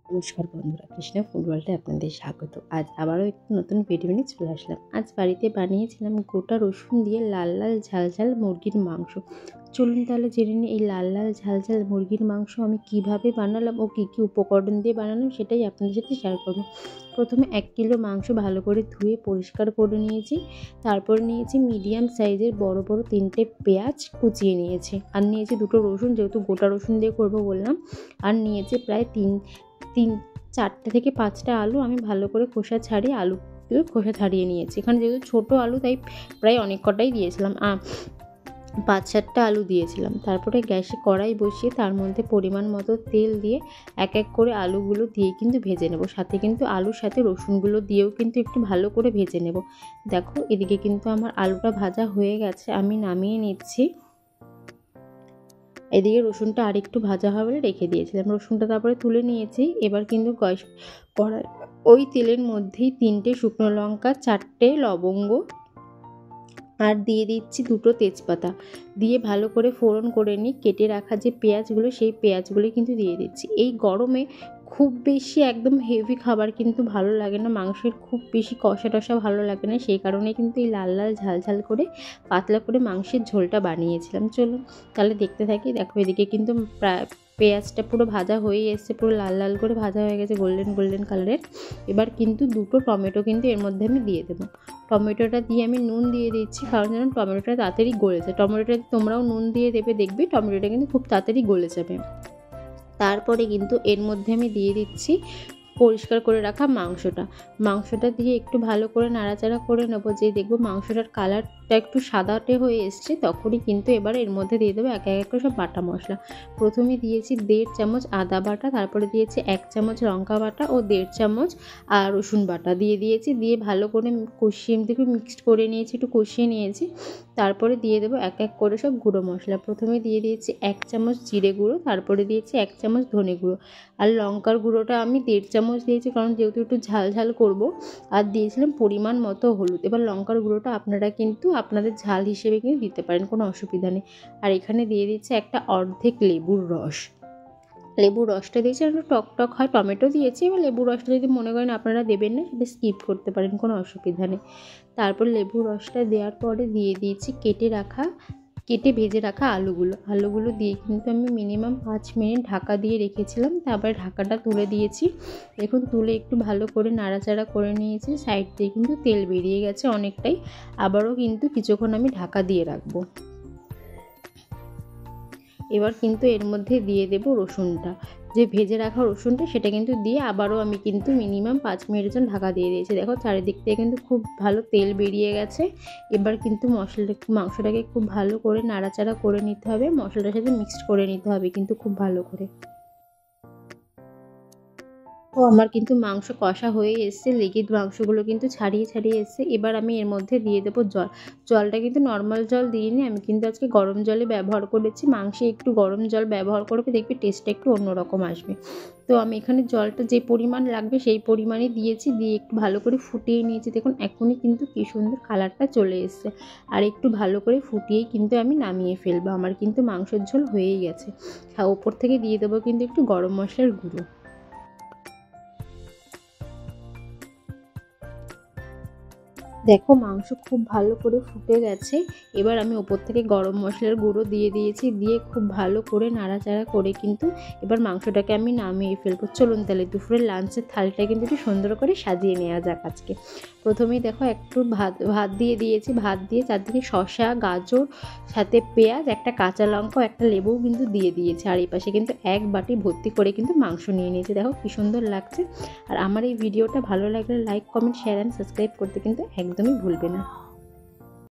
নমস্কার বন্ধুরা, কৃষ্ণা ফুড ওয়ার্ল্ডে আপনাদের স্বাগত। আজ আবারও একটি নতুন ভিডিও নিয়ে চলে আসলাম। আজ বাড়িতে বানিয়েছিলাম গোটা রসুন দিয়ে লাল লাল ঝাল ঝাল মুরগির মাংস। চলুন তাহলে জেনে নিই এই লাল লাল ঝাল ঝাল মুরগির মাংস আমি কিভাবে বানালাম ও কী কী উপকরণ দিয়ে বানালাম সেটাই আপনাদের সাথে শেয়ার করব। প্রথমে 1 কিলো মাংস ভালো করে ধুয়ে পরিষ্কার করে নিয়েছি। তারপর নিয়েছি মিডিয়াম সাইজের বড় বড় 3টে পেঁয়াজ কুচিয়ে নিয়েছি, আর নিয়েছি 2টো রসুন, যেহেতু গোটা রসুন দিয়ে করব বললাম। আর নিয়েছি প্রায় 4টে থেকে 5টা আলু। আমি ভালো করে খোসা ছাড়িয়ে আলুগুলো খোসা ছাড়িয়ে নিয়েছি। এখানে যেহেতু ছোটো আলু তাই প্রায় অনেক কটাই দিয়েছিলাম, 5-7টা আলু দিয়েছিলাম। তারপরে গ্যাসে কড়াই বসিয়ে তার মধ্যে পরিমাণ মতো তেল দিয়ে এক এক করে আলুগুলো দিয়ে কিন্তু ভেজে নেব। সাথে কিন্তু আলুর সাথে রসুনগুলো দিয়েও কিন্তু একটু ভালো করে ভেজে নেব। দেখো এদিকে কিন্তু আমার আলুটা ভাজা হয়ে গেছে, আমি নামিয়ে নিচ্ছি। এদিকে রসুনটা আরেকটু ভাজা হবে রেখে দিয়েছিলাম, রসুনটা তারপরে তুলে নিয়েছি। এবার কিন্তু কড়াই ওই তেলের মধ্যেই 3টে শুকনো লঙ্কা, 4টে লবঙ্গ আর দিয়ে দিচ্ছি 2টো তেজপাতা দিয়ে ভালো করে ফোড়ন করে নিই। কেটে রাখা যে পেঁয়াজগুলো সেই পেঁয়াজগুলো কিন্তু দিয়ে দিচ্ছি। এই গরমে খুব বেশি একদম হেভি খাবার কিন্তু ভালো লাগে না, মাংসের খুব বেশি কষা টষা ভালো লাগে না, সেই কারণে কিন্তু এই লাল লাল ঝাল ঝাল করে পাতলা করে মাংসের ঝোলটা বানিয়েছিলাম। চলুন তাহলে দেখতে থাকি। দেখো এদিকে কিন্তু প্রায় পেঁয়াজটা পুরো ভাজা হয়ে এসছে, পুরো লাল লাল করে ভাজা হয়ে গেছে, গোল্ডেন গোল্ডেন কালারের। এবার কিন্তু 2টো টমেটো কিন্তু এর মধ্যে আমি দিয়ে দেবো। টমেটোটা দিয়ে আমি নুন দিয়ে দিচ্ছি, কারণ যেন টমেটোটা তাড়াতাড়ি গলে যায়। টমেটোটা তোমরাও নুন দিয়ে দেবে, দেখবে টমেটোটা কিন্তু খুব তাড়াতাড়ি গলে যাবে। তারপরে কিন্তু এর মধ্যে আমি দিয়ে দিচ্ছি পরিষ্কার করে রাখা মাংসটা দিয়ে একটু ভালো করে নাড়াচাড়া করে নেবো। যে দেখবো মাংসটার কালারটা একটু সাদাটে হয়ে এসছে, তখনই কিন্তু এবার এর মধ্যে দিয়ে দেবো এক এক করে সব বাটা মশলা। প্রথমে দিয়েছি 1.5 চামচ আদা বাটা, তারপরে দিয়েছি 1 চামচ লঙ্কা বাটা ও 1.5 চামচ রসুন বাটা দিয়েছি। দিয়ে ভালো করে কষিয়ে মিক্সড করে নিয়েছি, একটু কষিয়ে নিয়েছি। তারপরে দিয়ে দেবো এক এক করে সব গুঁড়ো মশলা। প্রথমে দিয়ে দিয়েছি 1 চামচ জিরে গুঁড়ো, তারপরে দিয়েছি 1 চামচ ধনে গুঁড়ো, আর লঙ্কার গুঁড়োটা আমি 1.5 চামচ দিয়েছি, কারণ যেহেতু একটু ঝাল ঝাল করব। আর দিয়েছিলাম পরিমাণ মতো হলুদ। এবার লঙ্কার গুঁড়োটা আপনারা কিন্তু আপনাদের ঝাল হিসেবে কিন্তু দিতে পারেন, কোনো অসুবিধা নেই। আর এখানে দিয়ে দিচ্ছি একটা অর্ধেক লেবুর রসটা দিয়েছি, একটু টক টক হয়, টমেটো দিয়েছি। এবার লেবুর রসটা যদি মনে করেন আপনারা দেবেন না, সেটা স্কিপ করতে পারেন, কোনো অসুবিধা নেই। তারপর লেবুর রসটা দেওয়ার পরে দিয়ে দিয়েছি কেটে ভেজে রাখা আলুগুলো দিয়ে কিন্তু আমি মিনিমাম 5 মিনিট ঢাকা দিয়ে রেখেছিলাম। তারপরে ঢাকাটা তুলে দিয়েছি। দেখুন তুলে একটু ভালো করে নাড়াচাড়া করে নিয়েছি। সাইড দিয়ে কিন্তু তেল বেরিয়ে গেছে অনেকটাই। আবারও কিন্তু কিছুক্ষণ আমি ঢাকা দিয়ে রাখবো। এবার কিন্তু এর মধ্যে দিয়ে দেব রসুনটা, যে ভেজে রাখা রসুনটা, সেটা কিন্তু দিয়ে আবারও আমি কিন্তু মিনিমাম 5 মিনিটের জন্য ঢাকা দিয়ে দিয়েছি। দেখো চারিদিক থেকে কিন্তু খুব ভালো তেল বেরিয়ে গেছে। এবার কিন্তু মাংসটাকে খুব ভালো করে নাড়াচাড়া করে নিতে হবে, মশলাটার সাথে মিক্সড করে নিতে হবে কিন্তু খুব ভালো করে। আমার কিন্তু মাংস কষা হয়ে এসছে, লিকুইড মাংসগুলো কিন্তু ছাড়িয়ে এসছে। এবার আমি এর মধ্যে দিয়ে দেবো জলটা কিন্তু নর্মাল জল দিইনি, আমি কিন্তু আজকে গরম জলে ব্যবহার করেছি। মাংসে একটু গরম জল ব্যবহার করবে, দেখবে টেস্টটা একটু অন্যরকম আসবে। তো আমি এখানে জলটা যে পরিমাণ লাগবে সেই পরিমাণে দিয়েছি, দিয়ে একটু ভালো করে ফুটিয়ে নিয়েছি। দেখুন এখনই কিন্তু কি সুন্দর কালারটা চলে এসছে। আর একটু ভালো করে ফুটিয়েই কিন্তু আমি নামিয়ে ফেলবো। আমার কিন্তু মাংসের ঝোল হয়েই গেছে। হ্যাঁ, ওপর থেকে দিয়ে দেবো কিন্তু একটু গরম মশলার গুঁড়ো। দেখো মাংস খুব ভালো করে ফুটে গেছে। এবার আমি ওপর থেকে গরম মশলার গুঁড়ো দিয়ে দিয়েছি, দিয়ে খুব ভালো করে নাড়াচাড়া করে কিন্তু এবার মাংসটাকে আমি নামিয়ে ফেলবো। চলুন তাহলে দুপুরের লাঞ্চের থালটা কিন্তু একটু সুন্দর করে সাজিয়ে নেওয়া যাক আজকে। প্রথমেই দেখো একটু ভাত দিয়ে দিয়েছি, ভাত দিয়ে চারদিকে শসা, গাজর, সাথে পেঁয়াজ, একটা কাঁচা লঙ্কা, একটা লেবু কিন্তু দিয়ে দিয়েছি। আর এই পাশে কিন্তু 1 বাটি ভর্তি করে কিন্তু মাংস নিয়ে নিয়েছি। দেখো কি সুন্দর লাগছে। আর আমার এই ভিডিওটা ভালো লাগলে like, comment, share and subscribe করতে কিন্তু একদমই ভুলবে না।